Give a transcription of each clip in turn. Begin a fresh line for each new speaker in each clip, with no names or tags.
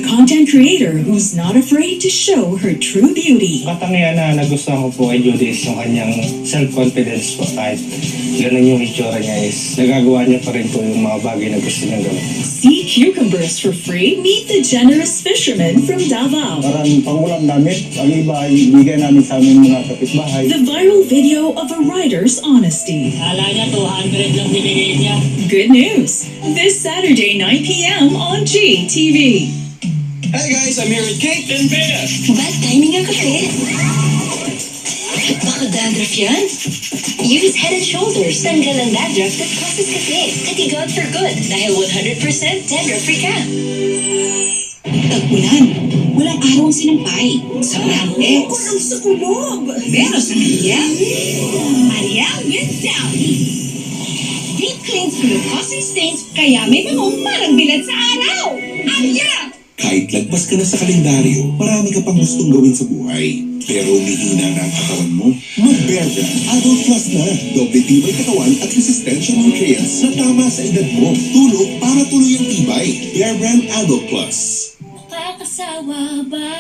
the content creator who's not afraid to show her true beauty.
Katangian na nagustuhan ko po kay Judy is yung kanyang self-confidence po. Kahit ganun yung itsura niya is nagagawa niya pa rin po yung mga bagay na gusto niyang gawin.
See cucumbers for free? Meet the generous fisherman from Davao.
Parang pangulam namin, ang iba ay ibigay namin sa aming mga kapitbahay.
The viral video of a writer's honesty.
Kala niya 200 lang binigay niya.
Good news! This Saturday, 9 p.m. on GTV.
Hey guys, I'm here with Kate and Bea.
Bad timing ang kape. Baka dandruff yan? Use Head and Shoulders. Tanggal ang dandruff that causes kape. Katigot for good. Dahil 100% dandruff-free ka. Tag-ulan. Walang araw ang sinampay. Sobrang ex. Kulong sa kulog. Pero sa Maria, Maria with Downy. Deep cleans glucosing stains, kaya may bango parang bilad sa araw. Arya!
Kahit lagpas ka na sa kalendaryo, marami ka pang gustong gawin sa buhay. Pero umihina na ang katawan mo? Mag-Bear Brand Adult Plus na. Doble tibay katawan at resistensya nutrients na tama sa edad mo. Tulog para tuloy ang tibay. Bear Brand Adult Plus.
Nakakasawa ba?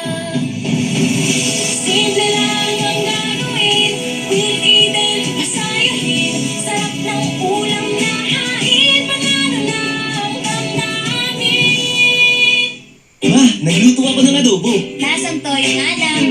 Simple lang ang gagawin. Pilitin, masayahin. Sarap ng ulam na hain. Panalo lang damdamin.
Ma, nagluto ako ng adobo.
Nasaan toyo nga lang?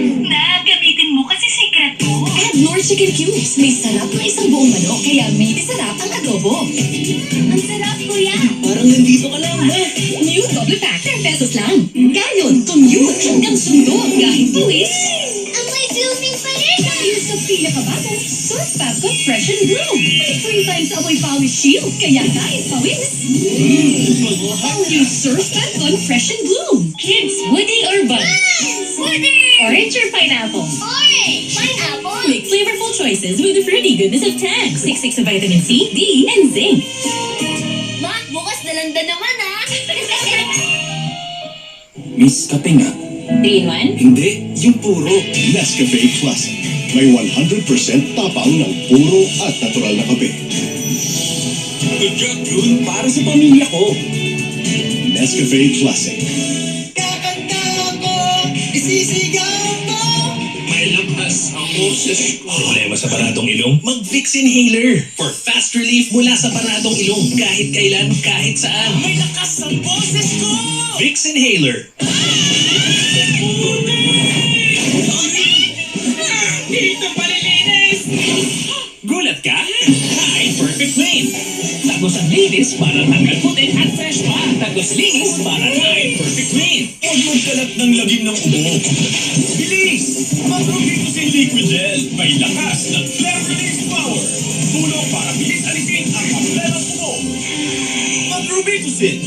Gamitin mo kasi secret ko. Add more chicken cubes. May sarap na isang buong manok. Kaya may sarap ang adobo. Ang sarap, kuya.
Parang nandito ka lang, ma.
New double pack, 10 pesos lang. Gayon, commute hanggang sundo. Kahit tuwis. Amoy blooming pa rin. Dahil sa pinakabagong Surf Fab Compression Bloom. May 3 times amoy pawis shield. Kaya kahit pawis. All new Surf Fab Compression Bloom. Kids, woody or bun? Woody! Orange or pineapple? Orange! Pineapple! Make flavorful choices with the fruity goodness of Tang. 66 of vitamin C, D, and zinc. Ma, bukas dalanda naman ah!
Miss, kape nga.
3-in-1?
Hindi, yung puro. Nescafe Classic. May 100% tapang ng puro at natural na kape.
Good job, June. Para sa pamilya ko.
Nescafe Classic.
Kakanta ako, isisigaw ko. May lakas ang boses ko.
Problema sa paradong ilong? Mag-Vicks Inhaler for fast relief mula sa paradong ilong kahit kailan, kahit saan.
May lakas ang boses ko.
Vicks Inhaler.
Dito palilinis.
Gulat ka? Hi, Perfect Clean. Tagos ang linis para tanggal puti at fresh pa. Tagos linis para Hi, Perfect Clean.
Huwag magkalat ng lagim ng ubo. Bilis! Mag-Robitusin Liquid Gel. May lakas ng flare release power. Tulong para bilis alisin ang kaplelang ubo. Mag-Robitusin.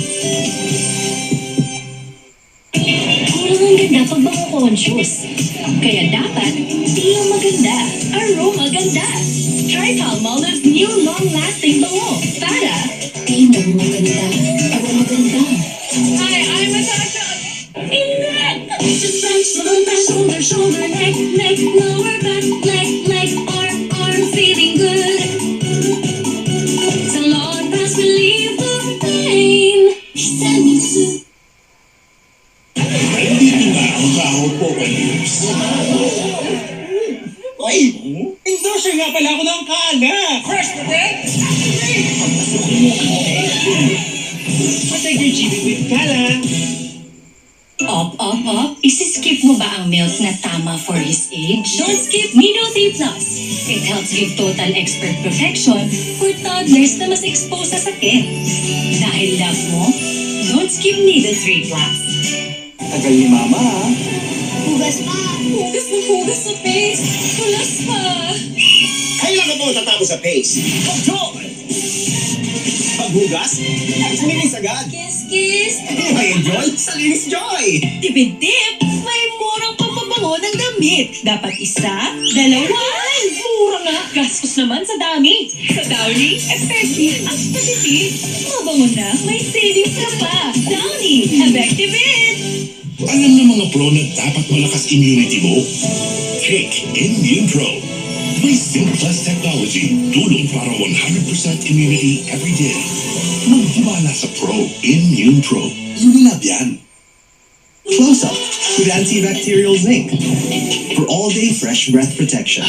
Kulang ang ganda pag mga conscious. Kaya dapat, di yung maganda. Aroma ganda. Try Palmolive's new long-lasting bango. Para, di mo maganda. Aroma ganda. Hi, I'm Natasha. Just like shoulder, shoulder, neck, lower back, leg, arm, feeling good. Salon Pass relieve the pain. Sensu.
Nandito na ang Kaho Poker News.
Oy! Endorser nga pala ako ng kaga. Fresh na bread. Patay yung GB with kala.
Up. Isi-skip mo ba ang milk na tama for his age? Don't skip Nido 3 Plus. It helps give total expert protection for toddlers na mas exposed sa sakit. Dahil love mo, don't skip Nido 3 Plus.
Tagal ni Mama ha.
Hugas pa! Hugas sa face! Hulas pa!
Kailan ka po tatapos sa pace? Control! Paghugas? Salinis agad.
Kiss!
May enjoy? Salinis joy!
Tipid-tip! May murang pampabango ng damit. Dapat isa, dalawa. Mura nga. Gastos naman sa dami. Sa Downy, effective at patipid. Mabango na, may savings ka pa. Downy, effective it!
Alam ng mga pro na dapat malakas immunity mo? Take Immune Pro. May Zinc Plus technology. Tulong para 100% immunity every day. Magtiwala sa Pro. Immune Pro. Unilab yan.
Close Up with antibacterial zinc for all-day fresh breath protection.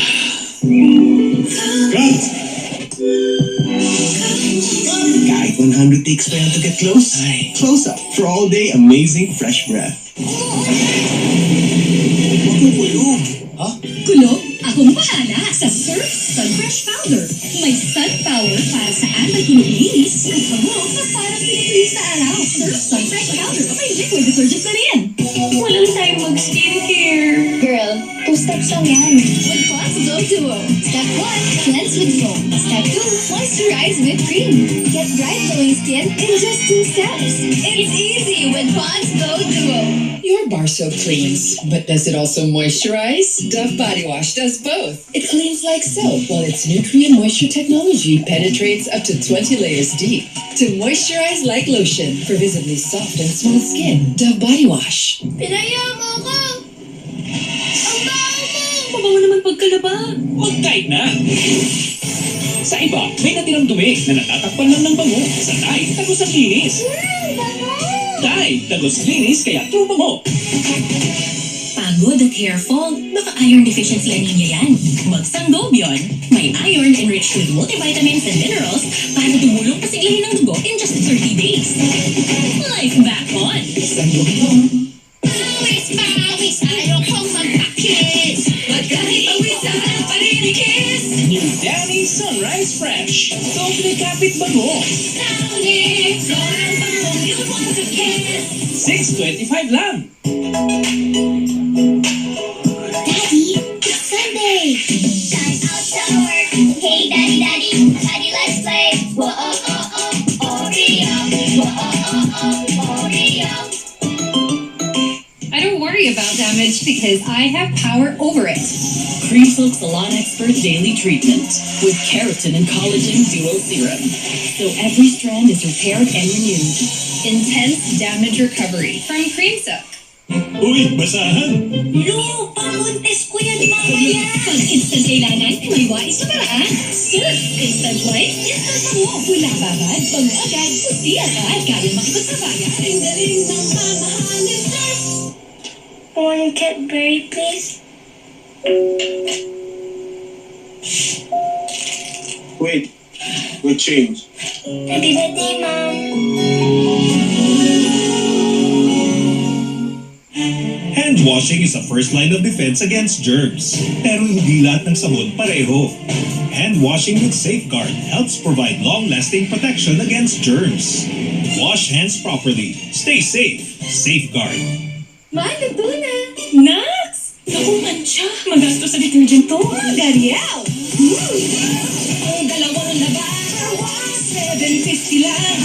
Cut!
Kahit 100 takes pa yan to get close, Close Up for all-day amazing fresh breath.
Makukulog.
Kulog? Akong bahala sa Surf Sun Fresh Powder. May sun power para sa anti-kulog linis at bango na parang pinatuloy sa araw. Surf Sun Fresh Powder. May liquid detergent na rin. Walang time mag-skincare. Girl, 2 steps lang yan. With Pond's Glow Duo. Step 1, cleanse with foam. Step 2, moisturize with cream. Get bright glowing skin in just 2 steps. It's easy with Pond's Glow Duo.
Your bar soap cleans, but does it also moisturize? Dove Body Wash does both. It cleans like soap, while its nutrient moisture technology penetrates up to 20 layers deep to moisturize like lotion for visibly soft and smooth skin. Dove Body Wash.
Pinaya mo ko! Ang baho mo!
Mabango naman pagkalaba. Mag-type na. Sa iba, may natirang dumi na natatakpan lang ng bango. Sa Tide, tagos ang linis. Tide, tagos linis kaya true bango.
Pagod at hair fall, baka iron deficiency anemia yan. Mag-Sangobion. May iron enriched with multivitamins and minerals para tumulong pasiglahin ng dugo in just 30 days. Life back on. Sangobion.
Pawis, ayaw kong magpakis. Magkahit pawisan pa rin ikis.
New Downy Sunrise Fresh. Doble kapit bango.
Downy, sobrang bangong you want to kiss.
$6.25 lang.
Daddy, it's Sunday. Time out to work. Hey, Daddy, Daddy, Daddy, let's play. Whoa, oh, oh, oh, Oreo. Whoa, oh, oh, oh, Oreo.
I don't worry about damage because I have power over it.
Cream Silk Salon Expert Daily Treatment with keratin and collagen duo serum. So every strand is repaired and renewed.
Intense damage recovery from Cream Silk.
Uy, basahan!
Lo, pang-contest ko yan mamaya. Pag instant kailangan, may wais na paraan. Surf, instant white, instant bango. Pula babad, bango agad, puti agad. Kaya makipagsabayan. Ang galing ng mamahal ni Surf. One Cadbury, please.
Wait, we change.
Happy birthday, Mom.
Hand washing is the first line of defense against germs. Pero hindi lahat ng sabon pareho. Hand washing with Safeguard helps provide long-lasting protection against germs. Wash hands properly. Stay safe. Safeguard.
Ma, luto na.
Nax! Naku, mancha. Magastos sa detergent to.
Gariel! Ang dalawang laban. $7.50 lang.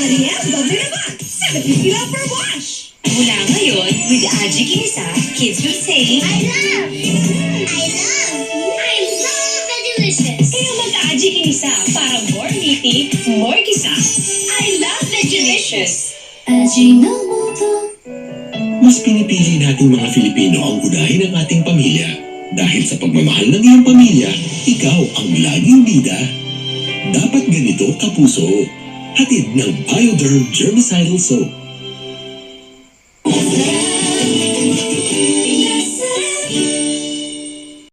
Ariel, doble naman. $7.50 lang per wash.
Mula ngayon, with Aji Kinisa, kids will say,
I love the delicious.
kaya mag-Aji Kinisa para more meaty, more kisa.
I love the delicious. Ajinomoto.
Mas pinipili nating mga Filipino ang unahin ng ating pamilya. Dahil sa pagmamahal ng iyong pamilya, ikaw ang laging bida. Dapat ganito kapuso. Hatid ng Bioderm Germicidal Soap.